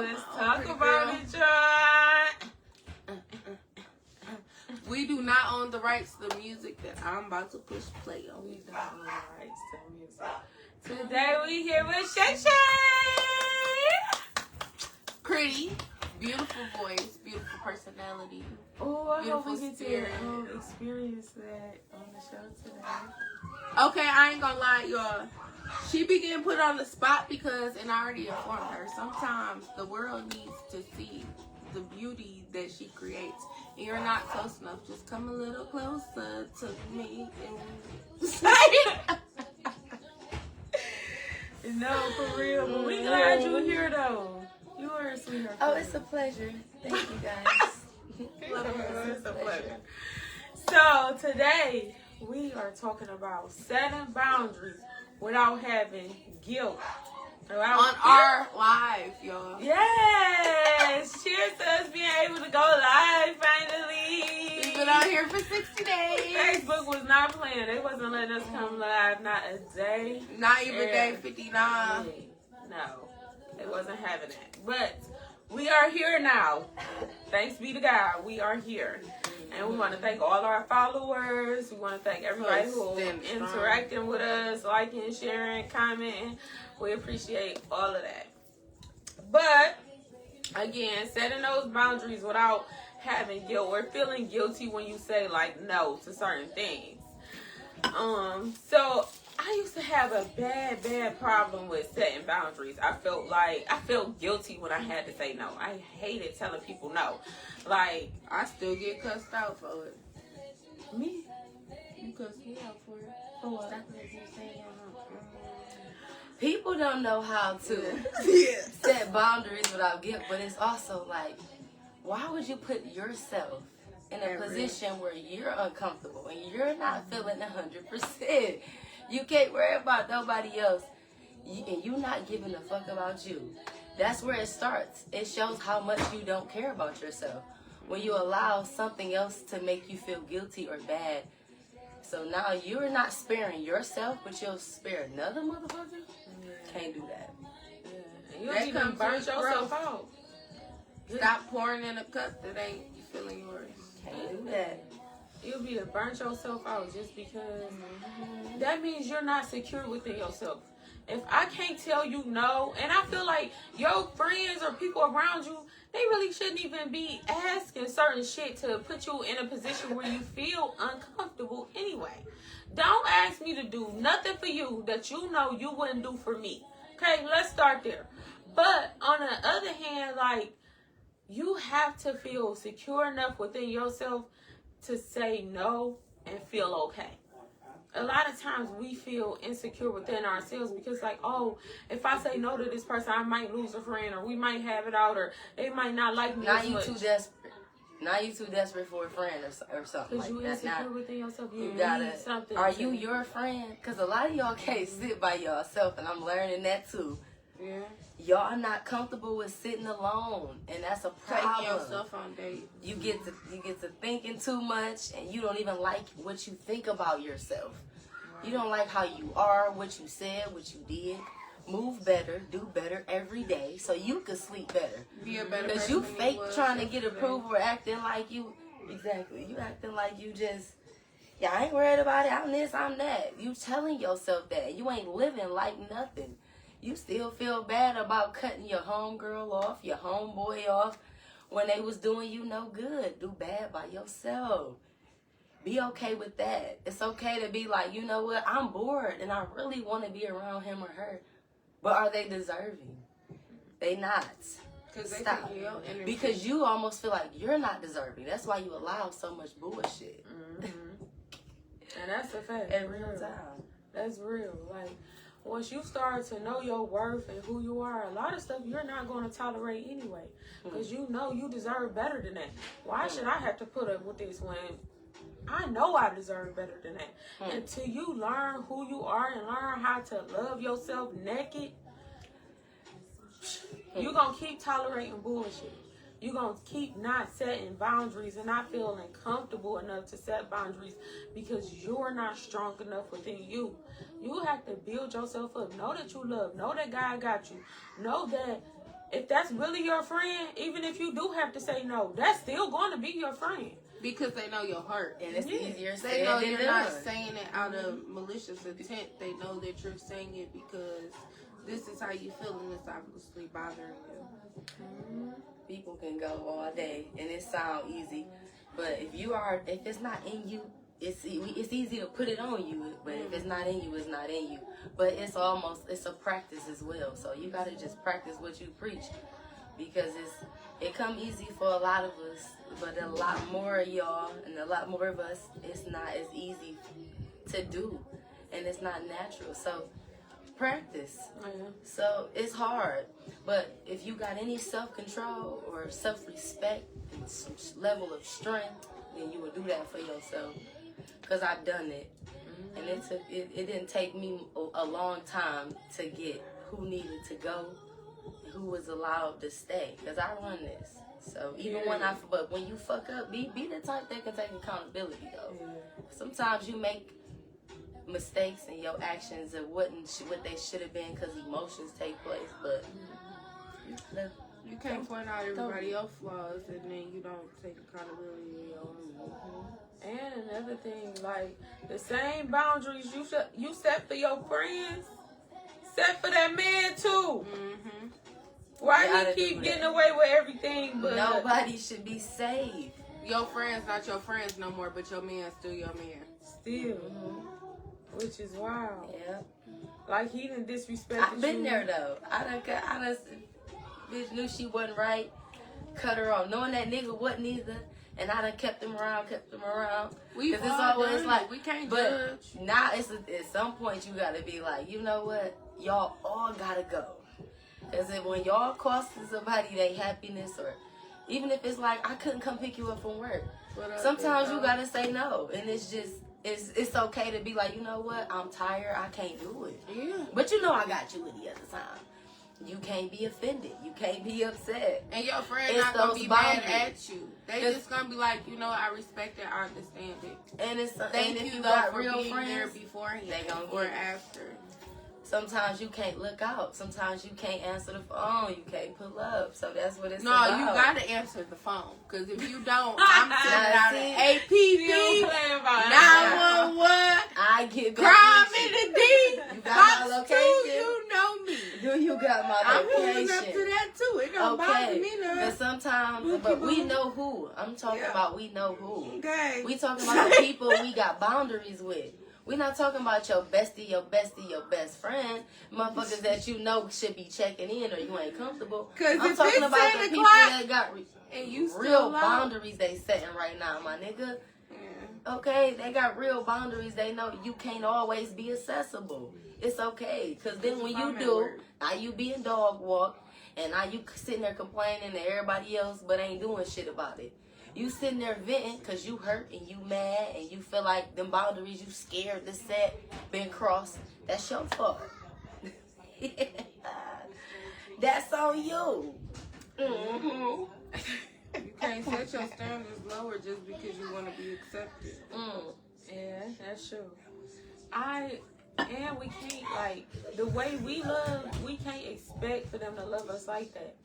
let's talk about it, John. We do not own the rights to the music that I'm about to push play on. We don't own the rights to music. Today we here with Shay Shay. Pretty, beautiful voice, beautiful personality. Oh, I hope we get spirit. to experience that on the show today. Okay, I ain't gonna lie, y'all. She be getting put on the spot because, and I already informed her, sometimes the world needs to see the beauty that she creates. And you're not close enough. Just come a little closer to me. No, for real. But we glad you're here, though. You are a sweetheart. Oh, it's a pleasure. Thank you, guys. It's a pleasure. So, today, we are talking about setting boundaries without having guilt. On our live, y'all. Yes! Cheers to us being able to go live finally. We've been out here for 60 days. Facebook was not playing. They wasn't letting us come live not a day. Not even day 59. No, they wasn't having it. But we are here now. Thanks be to God, we are here. And we want to thank all our followers. We want to thank everybody who interacting with us, liking, sharing, commenting. We appreciate all of that. But, again, setting those boundaries without having guilt or feeling guilty when you say, like, no to certain things. So, I used to have a bad problem with setting boundaries. I felt guilty when I had to say no. I hated telling people no. Like, I still get cussed out for it. Me? You cussed me out for it. For what? People don't know how to set boundaries without guilt, but it's also like, why would you put yourself in a position where you're uncomfortable and you're not feeling 100%? You can't worry about nobody else, and you're not giving a fuck about you. That's where it starts. It shows how much you don't care about yourself. When you allow something else to make you feel guilty or bad. So now you're not sparing yourself, but you'll spare another motherfucker? Can't do that. You don't even burn yourself out. Stop pouring in a cup that ain't filling yours. Can't do that. You'll be to burn yourself out just because that means you're not secure within yourself. If I can't tell you no, and I feel like your friends or people around you, they really shouldn't even be asking certain shit to put you in a position where you feel uncomfortable anyway. Don't ask me to do nothing for you that you know you wouldn't do for me. Okay, let's start there. But on the other hand, like, you have to feel secure enough within yourself to say no and feel okay. A lot of times we feel insecure within ourselves because, like, oh, if I say no to this person, I might lose a friend, or we might have it out, or they might not like me as much. Too desperate. Now you too desperate for a friend or something Because like you that. insecure within yourself. You gotta. need something. Are you your friend? Because a lot of y'all can't sit by yourself, and I'm learning that too. Yeah. Y'all not comfortable with sitting alone, and that's a problem. Taking yourself on dates. You get to thinking too much, and you don't even like what you think about yourself. Right. You don't like how you are, what you said, what you did. Move better, do better every day, so you can sleep better. Be a better person. Because you fake trying to get approval or acting like you. Exactly. You acting like you just. Yeah, I ain't worried about it. I'm this, I'm that. You telling yourself that. You ain't living like nothing. You still feel bad about cutting your homegirl off, your homeboy off, when they was doing you no good. Do bad by yourself. Be okay with that. It's okay to be like, you know what, I'm bored and I really want to be around him or her. But are they deserving? They not. Stop. Because you almost feel like you're not deserving. That's why you allow so much bullshit. Mm-hmm. And that's a fact. In real time. That's real. Like, once you start to know your worth and who you are, a lot of stuff you're not going to tolerate anyway. Because you know you deserve better than that. Why should I have to put up with this when I know I deserve better than that? Until you learn who you are and learn how to love yourself naked, you're going to keep tolerating bullshit. You're going to keep not setting boundaries and not feeling comfortable enough to set boundaries because you're not strong enough within you. You have to build yourself up. Know that you love. Know that God got you. Know that if that's really your friend, even if you do have to say no, that's still going to be your friend. Because they know your heart. And it's easier They said know than you're done. not saying it out of malicious intent. They know that you're saying it because this is how you feel and it's obviously bothering you. People can go all day and it sound easy, but if it's not in you, it's easy to put it on you. But if it's not in you, it's not in you. But it's a practice as well. So you gotta just practice what you preach, because it come easy for a lot of us, but a lot more of y'all and a lot more of us, it's not as easy to do, and it's not natural. So practice. So it's hard, but if you got any self-control or self-respect and some level of strength, then you would do that for yourself. Because I've done it, and it didn't take me a long time to get who needed to go, who was allowed to stay. Because I run this. So even but when you fuck up, be the type that can take accountability though. Sometimes you make mistakes in your actions and what they should have been because emotions take place, but you can't point out everybody else's flaws and then you don't take accountability of your own. And another thing, like the same boundaries you set for your friends, set for that man too. Why he keep getting away with everything? But nobody should be saved. Your friends not your friends no more, but your man still your man. Still, which is wild. Yeah, like he done disrespected you. I've been there though. I done bitch knew she wasn't right, cut her off, knowing that nigga wasn't either. And I done kept him around. Because it's always like, we can't but judge. now at some point you gotta be like, you know what? Y'all all gotta go. Because when y'all costing somebody their happiness, or even if it's like, I couldn't come pick you up from work. Sometimes you gotta say no. And it's just, it's okay to be like, you know what? I'm tired. I can't do it. Yeah. But you know I got you at the other time. You can't be offended. You can't be upset. And your friend It's not gonna those be boundaries. mad at you. They just gonna be like, you know, I respect it, I understand it. And Thank if you you though got for real being friends, there beforehand they gonna or get it. after. Sometimes you can't look out. Sometimes you can't answer the phone. You can't pull up. So that's what it's No, about. you gotta answer the phone. Because if you don't, I'm sending out an APB, 911, I get crime in the D, You got my box 2, location? you know me. Do you got my I'm location? pulling up to that too. It don't bother me But none. sometimes, but we know who. I'm talking about we know who. Okay. We talking about the people we got boundaries with. We not talking about your bestie, your best friend. Motherfuckers that you know should be checking in or you ain't comfortable. Cause I'm if talking it's about 10 the people o'clock that got and you still real out. boundaries they setting right now, my nigga. Yeah. Okay, they got real boundaries. They know you can't always be accessible. It's okay. Because then when you do, now you being dog walked, and now you sitting there complaining to everybody else but ain't doing shit about it. You sitting there venting because you hurt and you mad and you feel like them boundaries you scared to set been crossed. That's your fault. That's on you. You can't set your standards lower just because you want to be accepted. Yeah, that's true. And we can't, like, the way we love, we can't expect for them to love us like that.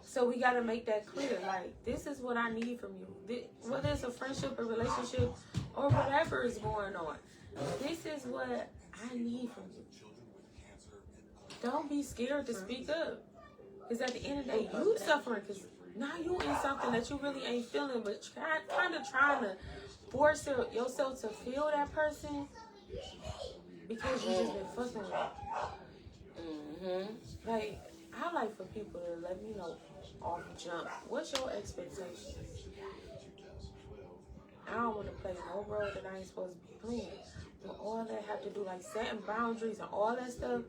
So we got to make that clear. Like, this is what I need from you. Whether it's a friendship, a relationship, or whatever is going on. This is what I need from you. Don't be scared to speak up. Because at the end of the day, you suffering because now you in something that you really ain't feeling, but kind of trying to force yourself to feel that person because you just been fucking with them. Like, I like for people to let me know off jump. What's your expectations? I don't want to play no role that I ain't supposed to be playing. But all that have to do, like setting boundaries and all that stuff,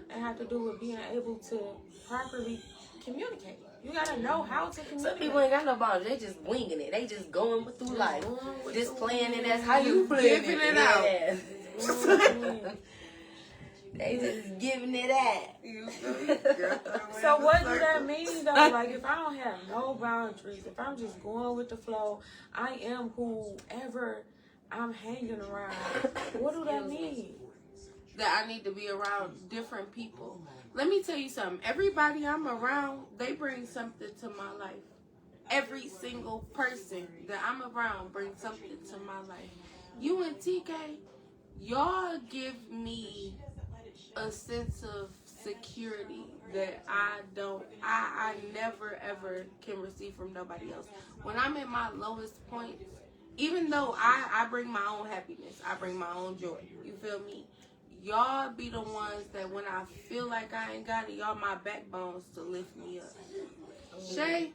it have to do with being able to properly communicate. You gotta know how to communicate. Some people ain't got no boundaries. They just winging it. They just going through life. Just playing it as how you playing giving it out. They just giving it at. So what does that mean though? Like if I don't have no boundaries, if I'm just going with the flow, I am whoever I'm hanging around. What do that mean? that I need to be around different people. Let me tell you something. Everybody I'm around, they bring something to my life. Every single person that I'm around brings something to my life. You and TK, y'all give me a sense of security that I never ever can receive from nobody else. When I'm in my lowest points, even though I bring my own happiness, I bring my own joy, you feel me? Y'all be the ones that when I feel like I ain't got it, y'all my backbones to lift me up. Shay,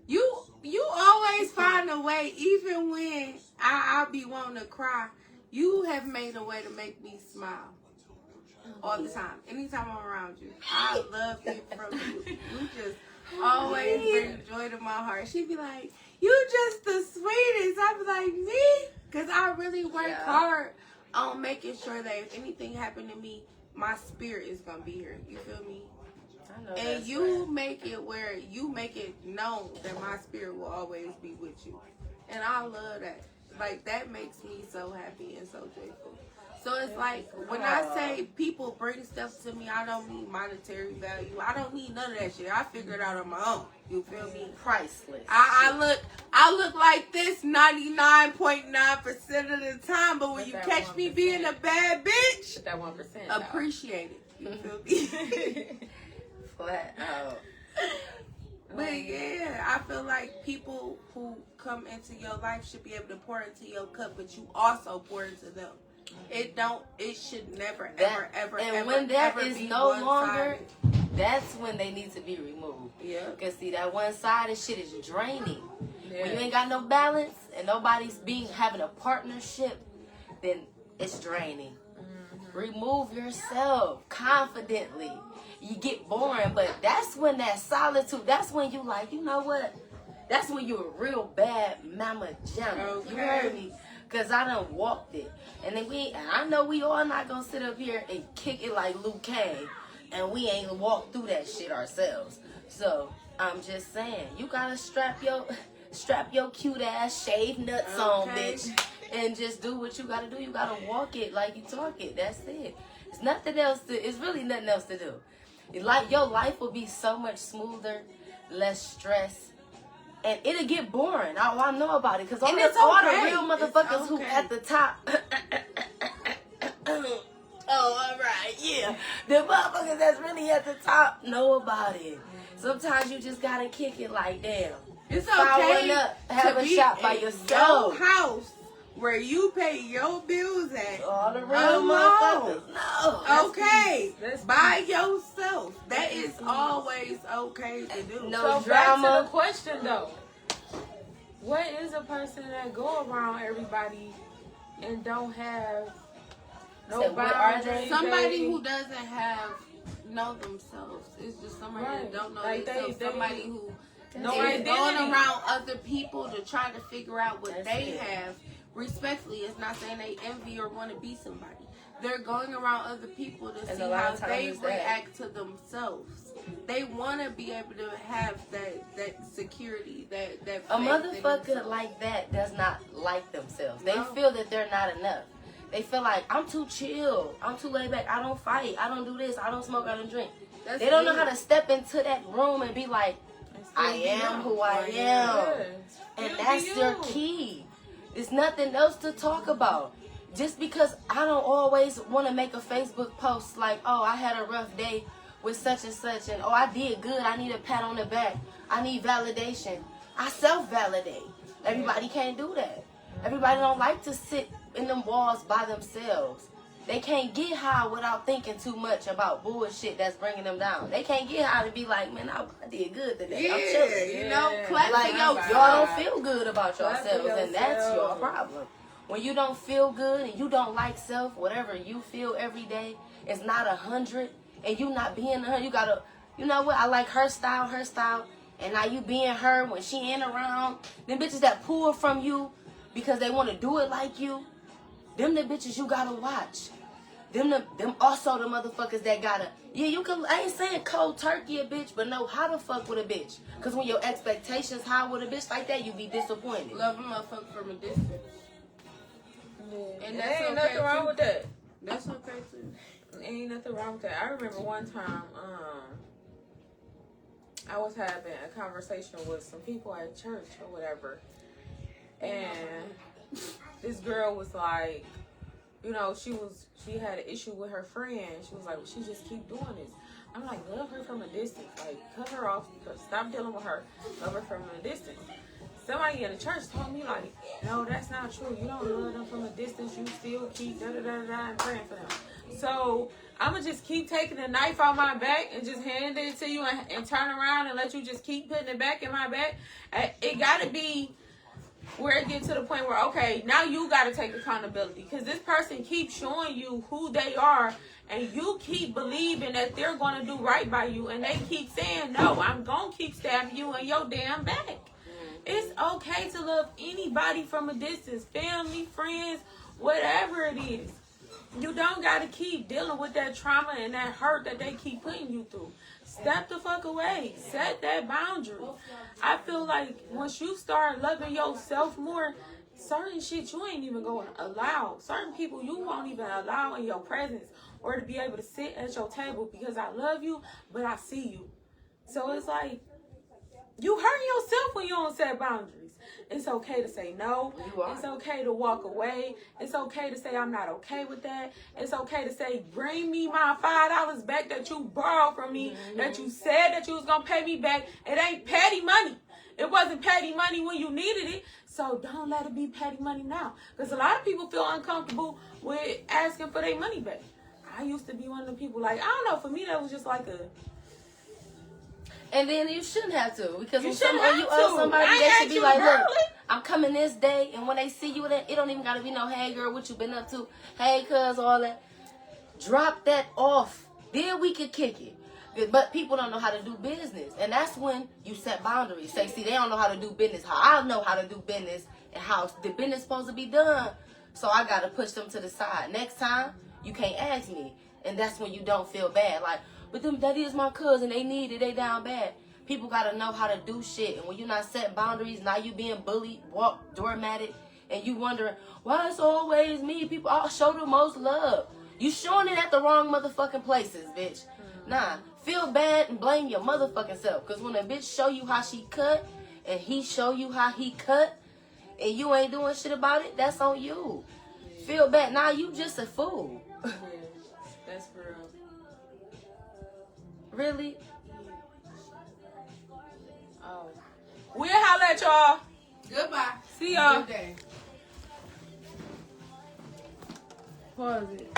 you always find a way, even when I be wanting to cry. You have made a way to make me smile all the time. Anytime I'm around you, I love it from you. You just always bring joy to my heart. She be like, "You just the sweetest." I be like, "Me?" Because I really work hard on making sure that if anything happened to me, my spirit is gonna be here. You feel me? I know. And you make it where you make it known that my spirit will always be with you. And I love that. Like, that makes me so happy and so joyful. So it's like, when I say people bring stuff to me, I don't need monetary value. I don't need none of that shit. I figure it out on my own. You feel me? Priceless. I look like this 99.9% of the time, but when you catch me being a bad bitch, That 1%. appreciate it. You feel me? Flat out. But yeah, I feel like people who come into your life should be able to pour into your cup, but you also pour into them. It should never, ever, ever, and ever, when that ever is be no longer, one-sided. that's when they need to be removed. Yeah. Because see, that one-sided shit is draining. Yeah. When you ain't got no balance and nobody's having a partnership, then it's draining. Mm-hmm. Remove yourself confidently. You get boring, but that's when that solitude, that's when you like, you know what? That's when you're a real bad mama jamma. Okay. You heard me? Because I done walked it. And then I know we all not going to sit up here and kick it like Luke Kane. And we ain't walked through that shit ourselves. So, I'm just saying, you got to strap your cute ass shaved nuts on, bitch. And just do what you got to do. You got to walk it like you talk it. That's it. It's nothing else it's really nothing else to do. Like, your life will be so much smoother, less stress. And it'll get boring. I know about it. Because all the real motherfuckers who at the top. Oh, all right, yeah. The motherfuckers that's really at the top know about it. Sometimes you just gotta kick it like, damn. It's Powering okay up, have to a be shot by in yourself. your house where you pay your bills at. All the real alone. motherfuckers. No. Okay, That's by yourself. That is always okay to do. No So back to drama. the question though. What is a person that go around everybody and don't have no So what are they? boundaries? Somebody who doesn't know themselves. It's just somebody Right. that don't know Like themselves. they- Somebody who No is identity. going around other people to try to figure out what That's they it. have. Respectfully, it's not saying they envy or want to be somebody. They're going around other people to And see a lot how of times they it's that. react to themselves. They want to be able to have that security, that faith A in motherfucker themselves. like that does not like themselves. They No. feel that they're not enough. They feel like, I'm too chill. I'm too laid back. I don't fight. I don't do this. I don't smoke. I don't drink. That's They don't know it. how to step into that room and be like, I am who I am. And that's their key. There's nothing else to talk about. Just because I don't always want to make a Facebook post like, oh, I had a rough day with such and such, and oh, I did good. I need a pat on the back. I need validation. I self-validate. Everybody can't do that. Everybody don't like to sit in them walls by themselves. They can't get high without thinking too much about bullshit that's bringing them down. They can't get high to be like, man, I did good today. I'm chilling. You know, clap Like, for y'all yourself. don't feel good about Clap for yourselves, and that's your yourself. problem. When you don't feel good and you don't like self, whatever you feel every day is not 100, and you not being 100, you gotta, you know what? I like her style, and now you being her when she ain't around. Them bitches that pull from you because they want to do it like you, them the bitches you gotta watch. Them also the motherfuckers that gotta, you can, I ain't saying cold turkey a bitch, but know how to fuck with a bitch. Cause when your expectations high with a bitch like that, you be disappointed. Love a motherfucker from a distance. And And there that's ain't okay, nothing wrong too. with that. That's okay too. Ain't nothing wrong with that. I remember one time, I was having a conversation with some people at church or whatever, and this girl was like, you know, she had an issue with her friend. She was like, well, she just keep doing this. I'm like, love her from a distance. Like, cut her off. Stop dealing with her. Love her from a distance. Somebody in the church told me, like, no, that's not true. You don't love them from a distance. You still keep da-da-da-da and praying for them. So I'm going to just keep taking the knife out my back and just hand it to you and turn around and let you just keep putting it back in my back. It got to be where it gets to the point where, okay, now you got to take accountability. Because this person keeps showing you who they are, and you keep believing that they're going to do right by you. And they keep saying, no, I'm going to keep stabbing you in your damn back. It's okay to love anybody from a distance, family, friends, whatever it is. You don't got to keep dealing with that trauma and that hurt that they keep putting you through. Step the fuck away. Set that boundary. I feel like once you start loving yourself more, certain shit you ain't even going to allow. Certain people you won't even allow in your presence or to be able to sit at your table because I love you, but I see you. So it's like, you hurt yourself when you don't set boundaries. It's okay to say no. It's okay to walk away. It's okay to say I'm not okay with that. It's okay to say, bring me my $5 back that you borrowed from me, that you said that you was going to pay me back. It ain't petty money. It wasn't petty money when you needed it. So don't let it be petty money now. Because a lot of people feel uncomfortable with asking for their money back. I used to be one of the people, like, I don't know, for me that was just like a... And then you shouldn't have to, because You when shouldn't have you to. owe somebody, I they ain't should be you, like, look, girl. I'm coming this day, and when they see you, it don't even gotta be no, hey girl, what you been up to? Hey cuz, all that. Drop that off. Then we could kick it. But people don't know how to do business, and that's when you set boundaries. Say, see, they don't know how to do business. How I know how to do business and how the business supposed to be done. So I gotta push them to the side. Next time, you can't ask me, and that's when you don't feel bad. Like, but them, that is my cousin. They need it. They down bad. People gotta know how to do shit, and when you're not setting boundaries, now you being bullied, doormatted, and you wondering why it's always me. People all show the most love. You showing it at the wrong motherfucking places, bitch. Nah, feel bad and blame your motherfucking self. Cause when a bitch show you how she cut, and he show you how he cut, and you ain't doing shit about it, that's on you. Feel bad. Nah, you just a fool. Yeah, that's for real. Really? Oh. We'll holler at y'all. Goodbye. See y'all. Good day. Pause it.